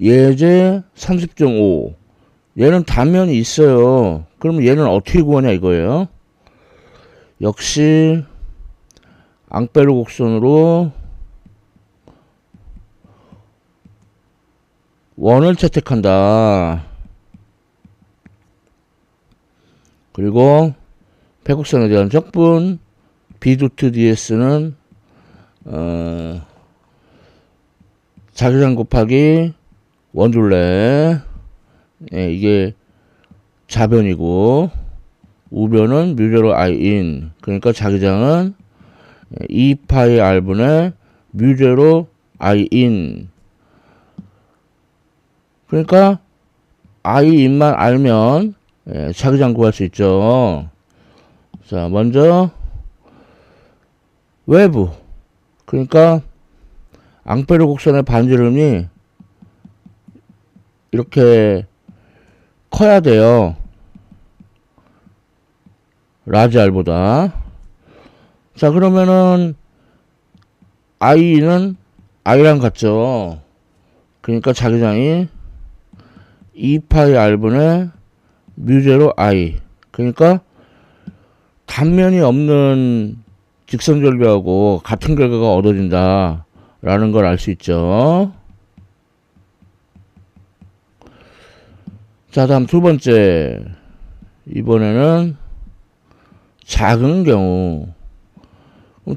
예제 30.5. 얘는 단면이 있어요. 그러면 얘는 어떻게 구하냐 이거예요. 역시 앙페르 곡선으로 원을 채택한다. 그리고 패곡선에 대한 적분 B 루트 ds는 자기장 곱하기 원둘레. 예, 이게 자변이고 우변은 뮤제로 i인. 그러니까 자기장은 2파이 r분의 뮤제로 i인. 그러니까 i인만 알면 자기장 구할 수 있죠. 자, 먼저 외부. 그러니까 앙페르 곡선의 반지름이 이렇게 커야 돼요. 라지 r보다. 자, 그러면은 i는 i랑 같죠. 그러니까 자기장이 2파이 r분의 뮤제로 i. 그러니까 단면이 없는 직선절벽하고 같은 결과가 얻어진다 라는 걸 알 수 있죠. 자, 다음 두 번째. 이번에는 작은 경우.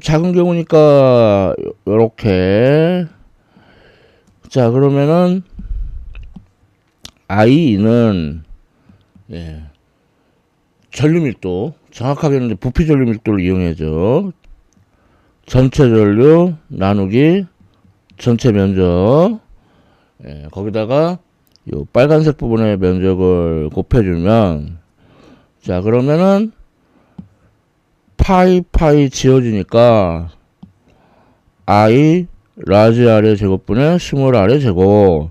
작은 경우니까 요렇게. 자, 그러면은 i는 전류밀도, 정확하게는 부피 전류밀도를 이용해죠. 전체 전류 나누기 전체 면적. 거기다가 요 빨간색 부분의 면적을 곱해주면, 자, 그러면은 파이 지워지니까 i 라지 r의 제곱분의 스몰 r의 제곱.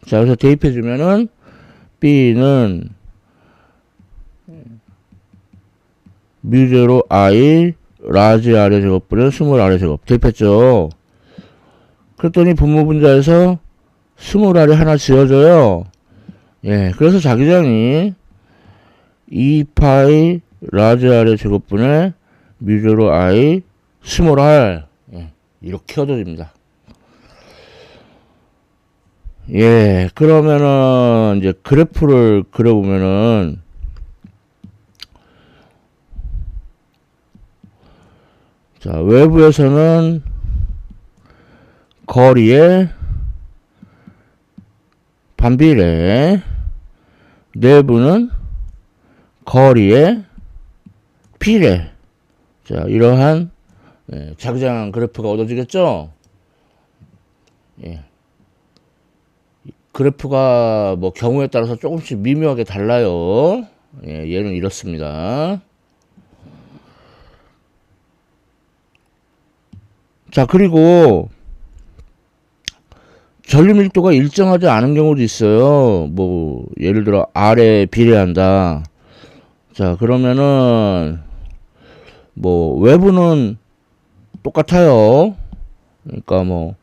자, 그래서 대입해주면은 b는 뮤제로 i 라지 r의 제곱분의 스몰 r의 제곱. 대입했죠. 그랬더니 분모분자에서 스몰 r이 하나 지워져요. 예, 그래서 자기장이 2파이 라지 r의 제곱분의 뮤제로 i 스몰 r. 이렇게 얻어집니다. 예, 그러면은 이제 그래프를 그려보면은, 자, 외부에서는 거리의 반비례, 내부는 거리의 비례. 자, 이러한 자기장 그래프가 얻어지겠죠? 예. 그래프가 뭐 경우에 따라서 조금씩 미묘하게 달라요. 예, 얘는 이렇습니다. 자, 그리고 전류 밀도가 일정하지 않은 경우도 있어요. 뭐 예를 들어 R에 비례한다. 자, 그러면은 뭐 외부는 똑같아요. 그러니까 뭐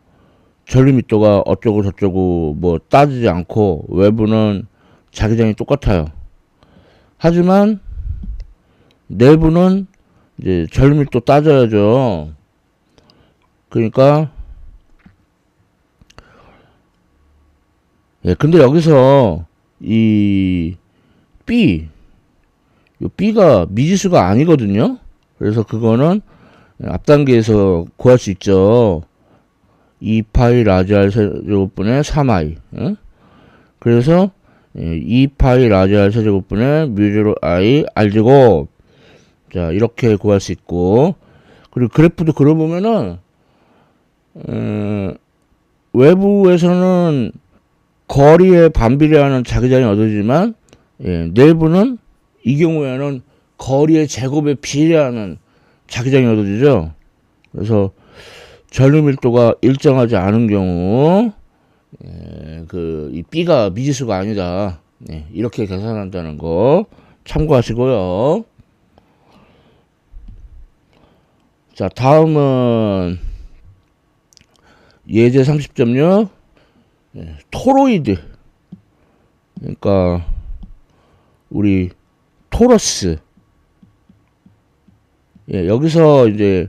전류 밀도가 어쩌고 저쩌고 뭐 따지지 않고 외부는 자기장이 똑같아요. 하지만 내부는 이제 전류 밀도 따져야죠. 그러니까 근데 여기서 이 B가 미지수가 아니거든요. 그래서 그거는 앞 단계에서 구할 수 있죠. 2파이 라지 r 세제곱분의 3i. 그래서 2파이 라지 r 세제곱분의 뮤제로 i r제곱. 자, 이렇게 구할 수 있고, 그리고 그래프도 그려보면은 외부에서는 거리에 반비례하는 자기장이 얻어지지만 내부는 이 경우에는 거리의 제곱에 비례하는 자기장이 얻어지죠. 그래서 전류 밀도가 일정하지 않은 경우 이 B가 미지수가 아니다. 이렇게 계산한다는 거 참고하시고요. 자, 다음은 예제 30.6 토로이드. 그러니까 우리 토러스. 여기서 이제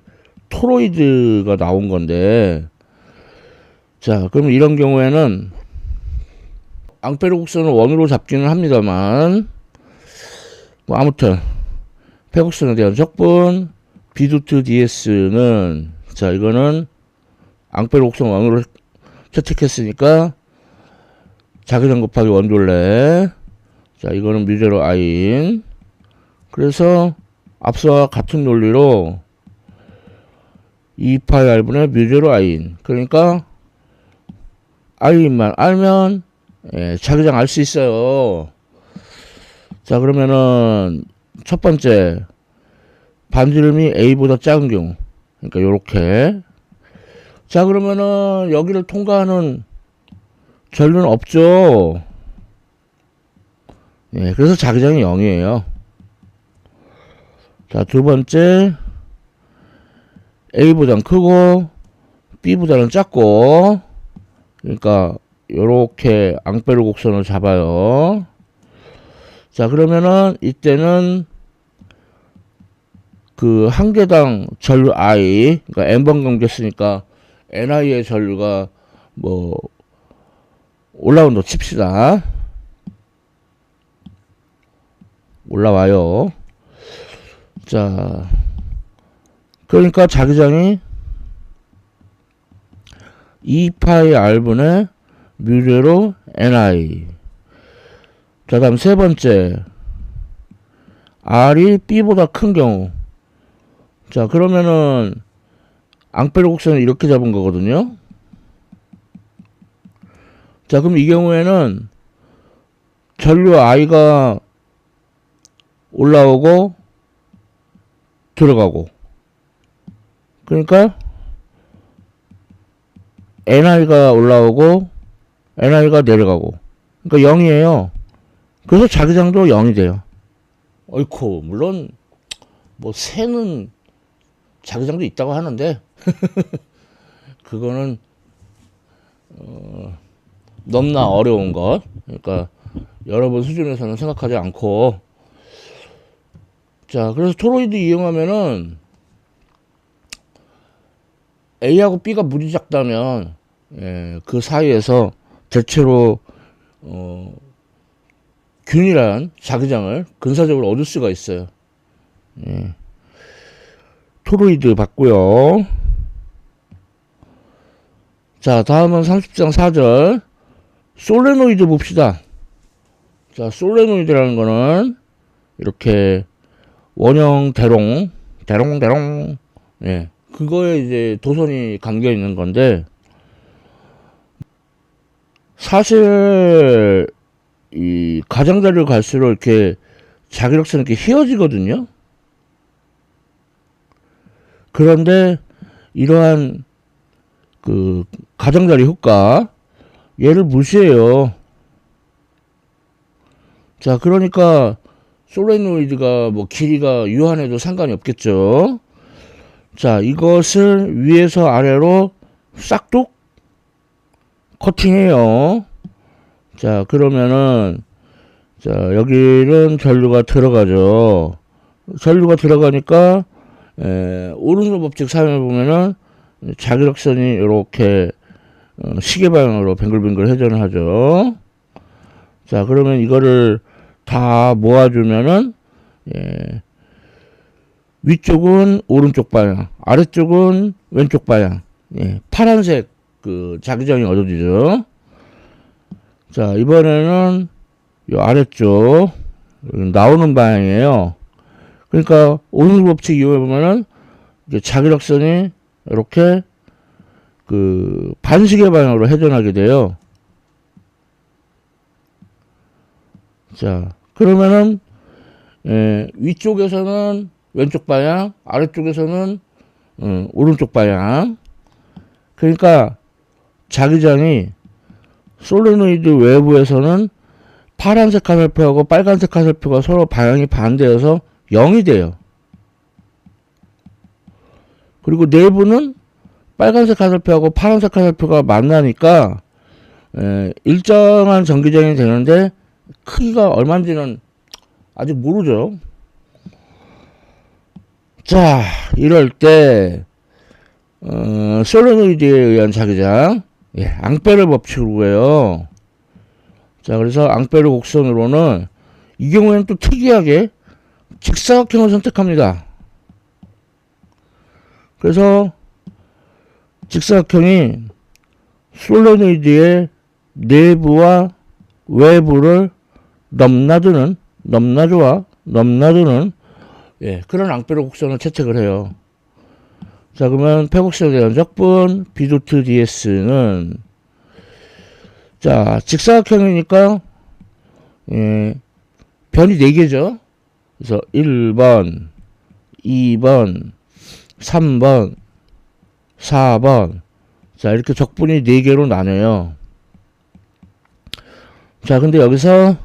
토로이드가 나온 건데, 자, 그럼 이런 경우에는 앙페르 곡선을 원으로 잡기는 합니다만, 뭐 아무튼 폐곡선에 대한 적분 B2 DS는, 자, 이거는 앙페르 곡선 원으로 채택했으니까 자기장 곱하기 원둘레. 자, 이거는 뮤제로 I인. 그래서 앞서와 같은 논리로 2파이 R분의 뮤제로 I인. 그러니까 I인만 알면 자기장 알 수 있어요. 자, 그러면은 첫 번째 반지름이 A보다 작은 경우, 그러니까 요렇게. 자, 그러면은 여기를 통과하는 전류는 없죠. 그래서 자기장이 0이에요. 자, 두 번째 A보단 크고 B보다는 작고, 그러니까 요렇게 앙페르 곡선을 잡아요. 자, 그러면은 이때는 그 한 개당 전류 I, 그러니까 n번 감겼으니까 ni의 전류가 뭐 올라온다 칩시다. 올라와요. 자, 그러니까 자기장이 2파이 R분의 뮤제로 ni. 자, 다음 세 번째 R이 B보다 큰 경우. 자, 그러면은 앙페르 곡선을 이렇게 잡은 거거든요. 자, 그럼 이 경우에는 전류 I가 올라오고 들어가고, 그러니까 ni가 올라오고 ni가 내려가고, 그러니까 0이에요. 그래서 자기장도 0이 돼요. 어이쿠, 물론 뭐 새는 자기장도 있다고 하는데 그거는 너무나 어려운 것. 그러니까 여러분 수준에서는 생각하지 않고. 자, 그래서 토로이드 이용하면은 A하고 B가 무지 작다면 그 사이에서 대체로 균일한 자기장을 근사적으로 얻을 수가 있어요. 토로이드 봤고요. 자, 다음은 30장 4절 솔레노이드 봅시다. 자, 솔레노이드라는 거는 이렇게 원형 대롱 그거에 이제 도선이 감겨 있는 건데, 사실 이 가장자리로 갈수록 이렇게 자기력선이 이렇게 휘어지거든요. 그런데 이러한 그 가장자리 효과, 얘를 무시해요. 자, 그러니까 솔레노이드가 뭐 길이가 유한해도 상관이 없겠죠. 자, 이것을 위에서 아래로 싹둑 커팅해요. 자, 그러면은 자, 여기는 전류가 들어가죠. 전류가 들어가니까 오른쪽 법칙 사용해 보면은 자기력선이 이렇게 시계 방향으로 뱅글뱅글 회전을 하죠. 자, 그러면 이거를 다 모아주면은 위쪽은 오른쪽 방향, 아래쪽은 왼쪽 방향, 파란색 그 자기장이 얻어지죠. 자, 이번에는 이 아래쪽 나오는 방향이에요. 그러니까 오른쪽 법칙 이용해 보면은 자기력선이 이렇게 그 반시계 방향으로 회전하게 돼요. 자, 그러면은 위쪽에서는 왼쪽 방향, 아래쪽에서는 오른쪽 방향. 그러니까 자기장이 솔레노이드 외부에서는 파란색 화살표하고 빨간색 화살표가 서로 방향이 반대여서 0이 돼요. 그리고 내부는 빨간색 화살표하고 파란색 화살표가 만나니까 일정한 전기장이 되는데 크기가 얼마인지는 아직 모르죠. 자, 이럴 때 솔레노이드에 의한 자기장, 앙페르 법칙으로 해요. 자, 그래서 앙페르 곡선으로는 이 경우에는 또 특이하게 직사각형을 선택합니다. 그래서 직사각형이 솔레노이드의 내부와 외부를 넘나드는 그런 앙페르 곡선을 채택을 해요. 자, 그러면 폐곡선에 대한 적분 B 도트 DS는 자, 직사각형이니까 변이 4개죠. 그래서 1번, 2번, 3번, 4번. 자, 이렇게 적분이 4개로 나뉘어요. 자, 근데 여기서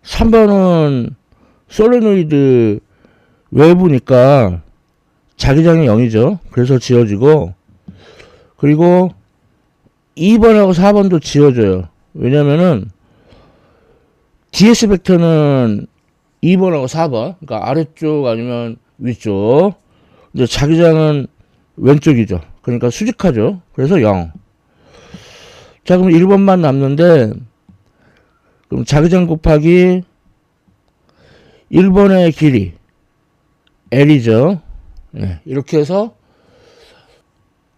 3번은 솔레노이드 외부니까 자기장이 0이죠. 그래서 지워지고, 그리고 2번하고 4번도 지워져요. 왜냐면은 DS 벡터는 2번하고 4번, 그러니까 아래쪽 아니면 위쪽. 근데 자기장은 왼쪽이죠. 그러니까 수직하죠. 그래서 0. 자, 그럼 1번만 남는데, 그럼 자기장 곱하기 1번의 길이 L이죠. 이렇게 해서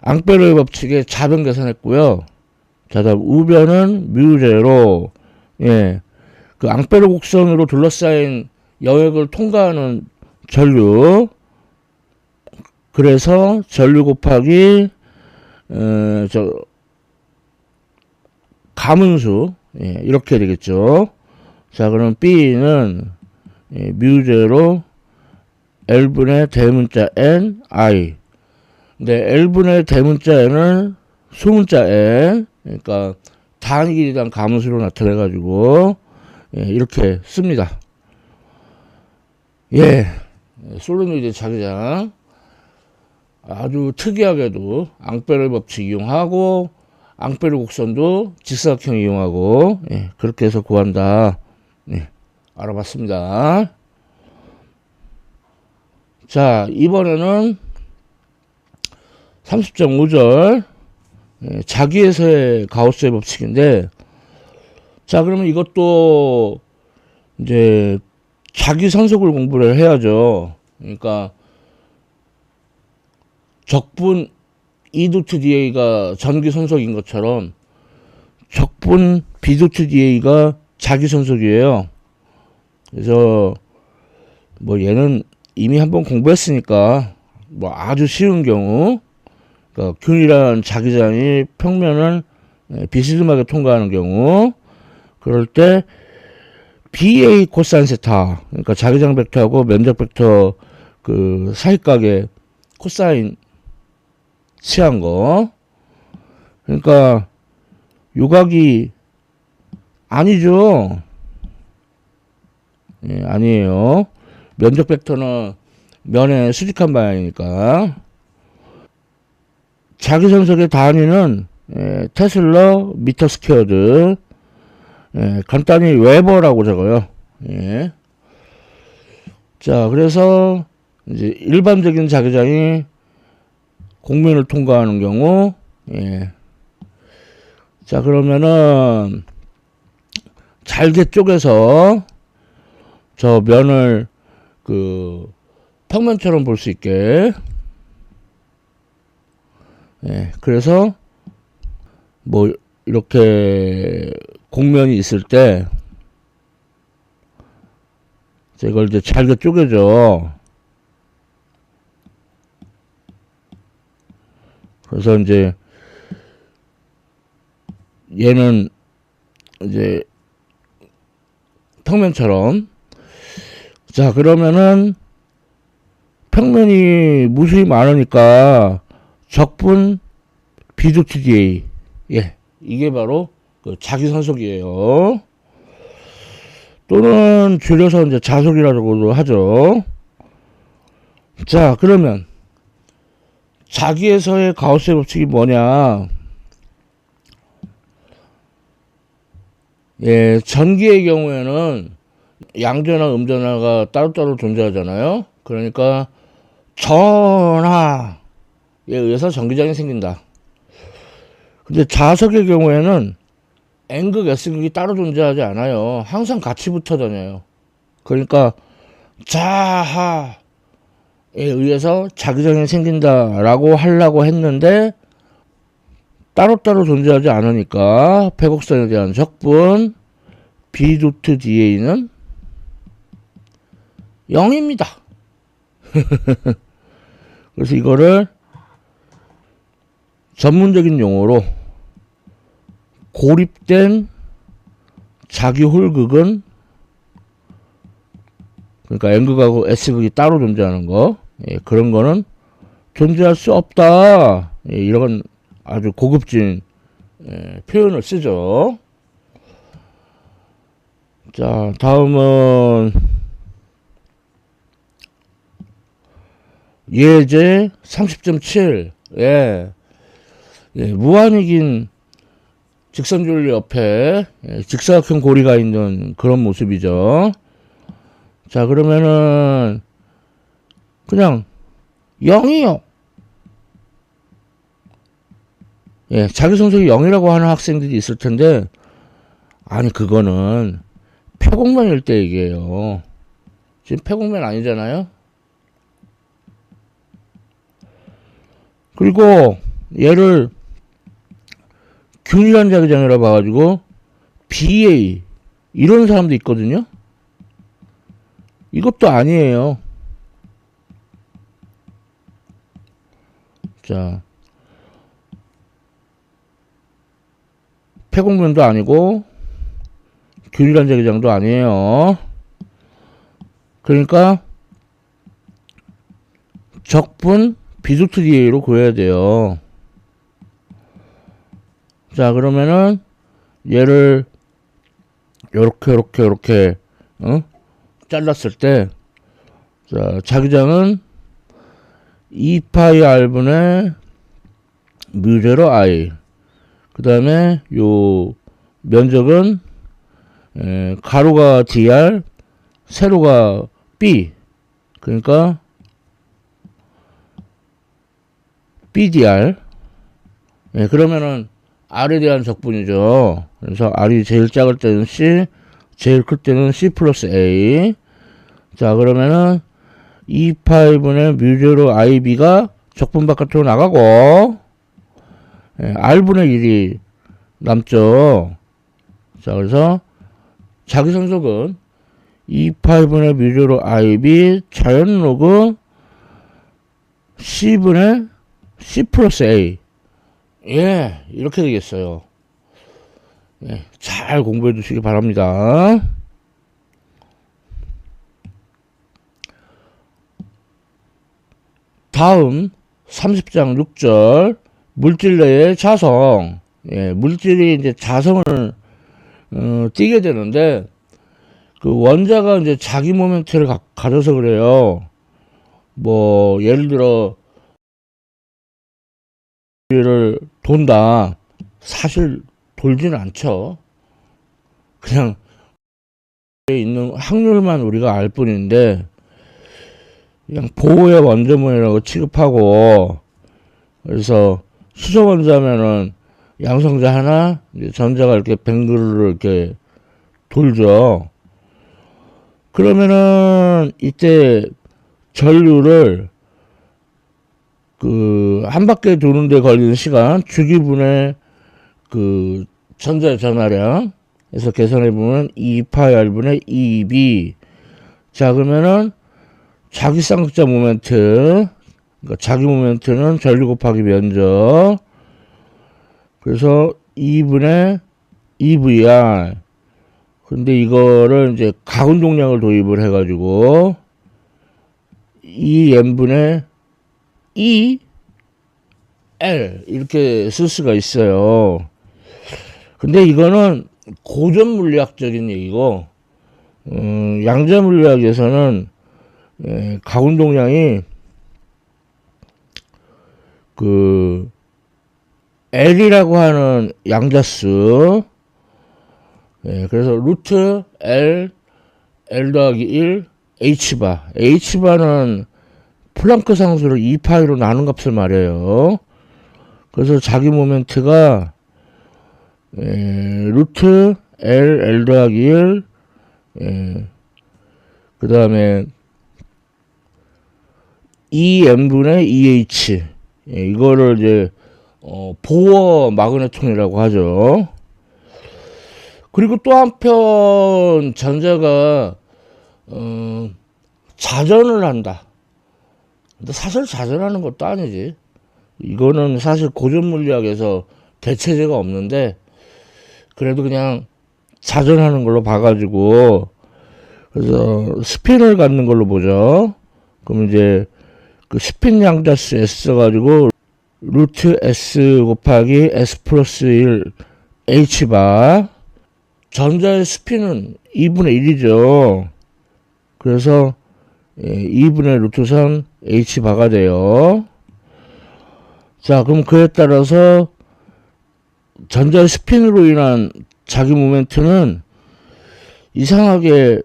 앙페르 법칙의 좌변 계산했고요. 자, 다음 우변은 뮤제로, 그 앙페르 곡선으로 둘러싸인 여액을 통과하는 전류. 그래서 전류 곱하기 가문수, 이렇게 되겠죠. 자, 그럼 B는 뮤제로 L분의 대문자 N, I. 근데 L분의 대문자 N은 소문자 N, 그러니까 단위 길이에 대한 가문수로 나타내가지고, 이렇게 씁니다. 솔레노이드 자기장. 아주 특이하게도 앙페르 법칙 이용하고, 앙페르 곡선도 직사각형 이용하고, 그렇게 해서 구한다. 알아봤습니다. 자, 이번에는 30.5절 자기에서의 가우스의 법칙인데, 자, 그러면 이것도 이제 자기 선속을 공부를 해야죠. 그러니까 적분 E도트 DA가 전기 선속인 것처럼 적분 B도트 DA가 자기 선속이에요. 그래서 뭐 얘는 이미 한번 공부했으니까 뭐 아주 쉬운 경우, 그러니까 균일한 자기장이 평면을 비스듬하게 통과하는 경우, 그럴 때 BA 코사인 세타, 그러니까 자기장 벡터하고 면적 벡터 그 사이각의 코사인 취한 거. 그러니까 요각이 아니죠. 아니에요. 면적 벡터는 면의 수직한 방향이니까. 자기 선속의 단위는 테슬러 미터 스퀘어드, 간단히 웨버라고 적어요. 자, 그래서 이제 일반적인 자기장이 공면을 통과하는 경우, 자, 그러면은 잘게 쪼개서 저 면을 그 평면처럼 볼 수 있게, 그래서 뭐 이렇게 공면이 있을 때 이걸 이제 잘게 쪼개죠. 그래서 이제 얘는 이제 평면처럼. 자, 그러면은 평면이 무수히 많으니까 적분 B도트 DA, 이게 바로 그 자기 선속이에요. 또는 줄여서 이제 자속이라고도 하죠. 자, 그러면 자기에서의 가우스의 법칙이 뭐냐? 예, 전기의 경우에는 양전화, 음전화가 따로따로 존재하잖아요. 그러니까 전하에 의해서 전기장이 생긴다. 근데 자석의 경우에는 N극, S극이 따로 존재하지 않아요. 항상 같이 붙어 다녀요. 그러니까 자하에 의해서 자기장이 생긴다라고 하려고 했는데 따로따로 존재하지 않으니까 폐곡선에 대한 적분 B 도트 DA는 0입니다. 그래서 이거를 전문적인 용어로 고립된 자기홀극은, 그러니까 N극하고 S극이 따로 존재하는 거, 예, 그런 거는 존재할 수 없다. 예, 이런 아주 고급진 표현을 쓰죠. 자, 다음은 예제 30.7. 예, 무한이긴 직선줄리 옆에 직사각형 고리가 있는 그런 모습이죠. 자, 그러면은 그냥 0이요. 예, 자기 성적이 0이라고 하는 학생들이 있을 텐데, 아니 그거는 폐곡면일 때 얘기해요. 지금 폐곡면 아니잖아요. 그리고 얘를 균일한 자기장이라 봐가지고 BA 이런 사람도 있거든요. 이것도 아니에요. 자, 폐곡면도 아니고 균일한 자기장도 아니에요. 그러니까 적분 비도트 DA로 구해야 돼요. 자, 그러면은 얘를 요렇게 잘랐을 때, 자, 자기장은 2파이 R분의 뮤제로 I. 그 다음에 요 면적은 가로가 DR, 세로가 B. 그러니까 BDR. 예, 그러면은 R에 대한 적분이죠. 그래서 R이 제일 작을 때는 C, 제일 클 때는 C 플러스 A. 자, 그러면은 2파이분의 뮤제로 IB가 적분 바깥으로 나가고, R분의 1이 남죠. 자, 그래서 자기 성적은 2파이분의 뮤제로 IB 자연 로그 C분의 C 플러스 A. 예, 이렇게 되겠어요. 예, 잘 공부해 주시기 바랍니다. 다음 30장 6절 물질 내의 자성. 예, 물질이 이제 자성을 띠게 되는데 그 원자가 이제 자기 모멘트를 가져서 그래요. 뭐 예를 들어 를 돈다. 사실 돌지는 않죠. 그냥 있는 확률만 우리가 알 뿐인데 그냥 보호의 원자문이라고 취급하고, 그래서 수소 원자면은 양성자 하나, 전자가 이렇게 뱅글로 이렇게 돌죠. 그러면은 이때 전류를 그 한 바퀴 도는데 걸리는 시간 주기분의 그 전자의 전하량에서 계산해 보면 2파이 R분의 2B. 자, 그러면은 자기 쌍극자 모멘트, 그러니까 자기 모멘트는 전류 곱하기 면적, 그래서 2분의 2VR. 근데 이거를 이제 가운동량을 도입을 해가지고 2n분의 2 L 이렇게 쓸 수가 있어요. 근데 이거는 고전 물리학적인 얘기고, 양자 물리학에서는 가운동량이 L이라고 하는 양자수, 예, 그래서 루트 L 더하기 1 H바. H바는 플랑크 상수를 2파이로 나눈 값을 말해요. 그래서 자기 모멘트가 루트 L 더하기 1 그 다음에 2n분의 2h 이거를 이제 보어 마그네톤이라고 하죠. 그리고 또 한편 전자가 자전을 한다. 근데 사실 자전하는 것도 아니지. 이거는 사실 고전 물리학에서 대체제가 없는데 그래도 그냥 자전하는 걸로 봐가지고 그래서 스핀을 갖는 걸로 보죠. 그럼 이제 그 스핀 양자수 S 가지고 루트 S 곱하기 S 플러스 1 H바. 전자의 스핀은 2분의 1이죠. 그래서 2분의 루트 3 H바가 돼요. 자, 그럼 그에 따라서 전자의 스핀으로 인한 자기 모멘트는 이상하게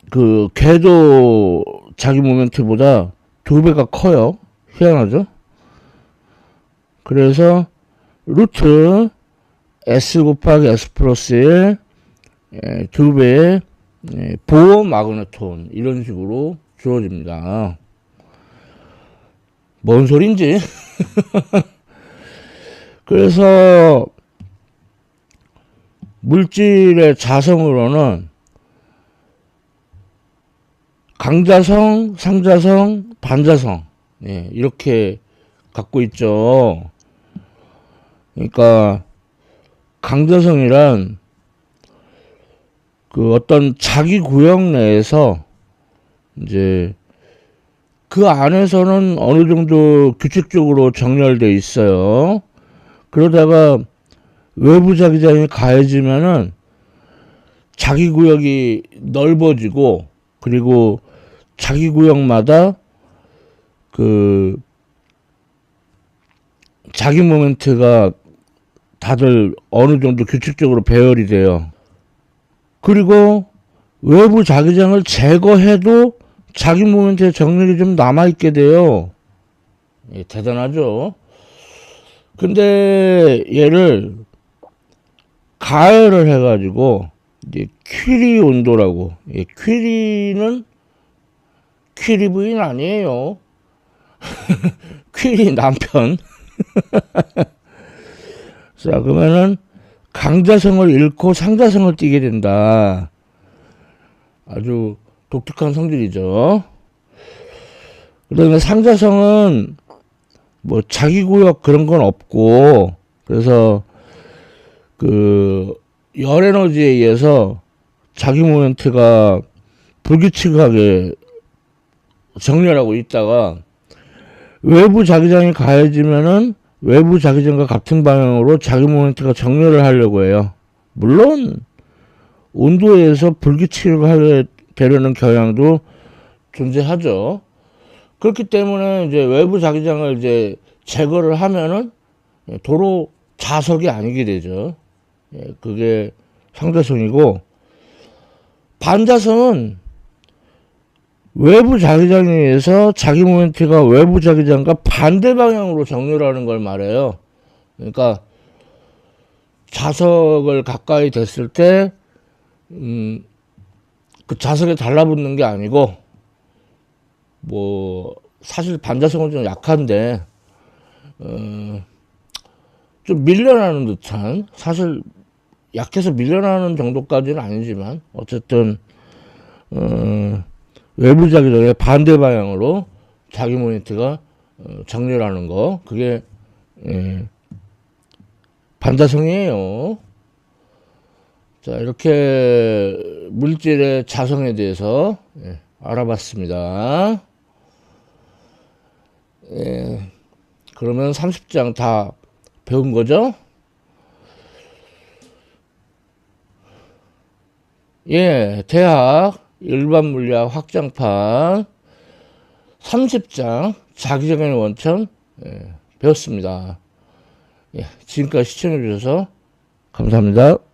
그 궤도 자기 모멘트보다 2배가 커요. 희한하죠? 그래서 루트 S 곱하기 S 플러스 1 2배의 보어 마그네톤 이런 식으로 주어집니다. 뭔 소린지? 그래서 물질의 자성으로는 강자성, 상자성, 반자성 이렇게 갖고 있죠. 그러니까 강자성이란 그 어떤 자기 구역 내에서 이제 그 안에서는 어느 정도 규칙적으로 정렬돼 있어요. 그러다가 외부 자기장이 가해지면은 자기 구역이 넓어지고 그리고 자기 구역마다 그 자기 모멘트가 다들 어느 정도 규칙적으로 배열이 돼요. 그리고 외부 자기장을 제거해도 자기 모멘트의 정렬이 좀 남아있게 돼요. 대단하죠. 근데 얘를 가열을 해가지고 이제 퀴리 온도라고. 퀴리는 퀴리 부인 아니에요. 퀴리 남편. 자, 그러면은 강자성을 잃고 상자성을 띠게 된다. 아주 독특한 성질이죠. 그다음에 상자성은 뭐 자기 구역 그런 건 없고 그래서 그 열 에너지에 의해서 자기 모멘트가 불규칙하게 정렬하고 있다가 외부 자기장이 가해지면은 외부 자기장과 같은 방향으로 자기 모멘트가 정렬을 하려고 해요. 물론 온도에 의해서 불규칙을 하게 되려는 경향도 존재하죠. 그렇기 때문에 이제 외부 자기장을 이제 제거를 하면은 도로 자석이 아니게 되죠. 그게 상자성이고, 반자성은 외부 자기장에 의해서 자기 모멘트가 외부 자기장과 반대 방향으로 정렬하는 걸 말해요. 그러니까 자석을 가까이 댔을 때 그 자석에 달라붙는 게 아니고, 뭐 사실 반자성은 좀 약한데 좀 밀려나는 듯한, 사실 약해서 밀려나는 정도까지는 아니지만 어쨌든 외부 자기장의 반대 방향으로 자기 모멘트가 정렬하는 거, 그게 반자성이에요. 자, 이렇게 물질의 자성에 대해서 알아봤습니다. 그러면 30장 다 배운 거죠? 대학 일반 물리학 확장판 30장 자기장의 원천 배웠습니다. 지금까지 시청해 주셔서 감사합니다.